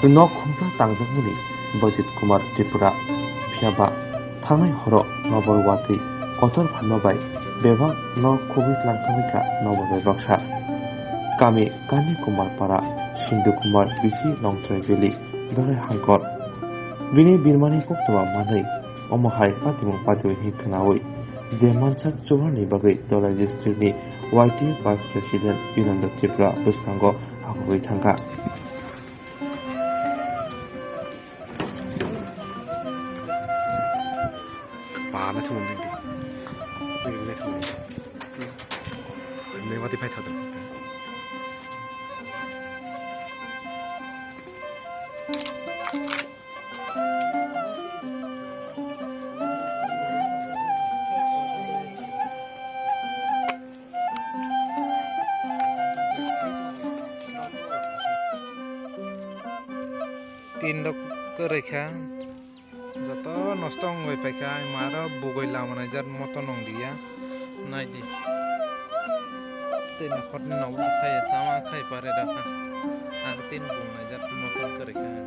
nok khumsa tangjakmani Bajit Kumar Tripura phiaba thangnai horo nobor watui kotor phanma bai bebak nok khubui tlangthamika nobor bai baksa kami Kani Kumar Para Sindhu Kumar Bisi Longtrai Valley Dorai Hangkor bini birmani koktoma manai omohai patimung patiwi hinkanawi je manchak chubarni bagai Dolai district ni YT Vice President Binanda Tripura buskango hakugui thangka 바나 통는데 왜 통는 내 어디 파이터들 তিন রেখা যত নষ্ট হয়ে পাইখা মার বগৈ লামানাই যার মতো নং দিয়া নাই দি তিন খটনি নব খাই চামা খাই পারে দেখা আর তিন বুনাই যার মতন করে খায়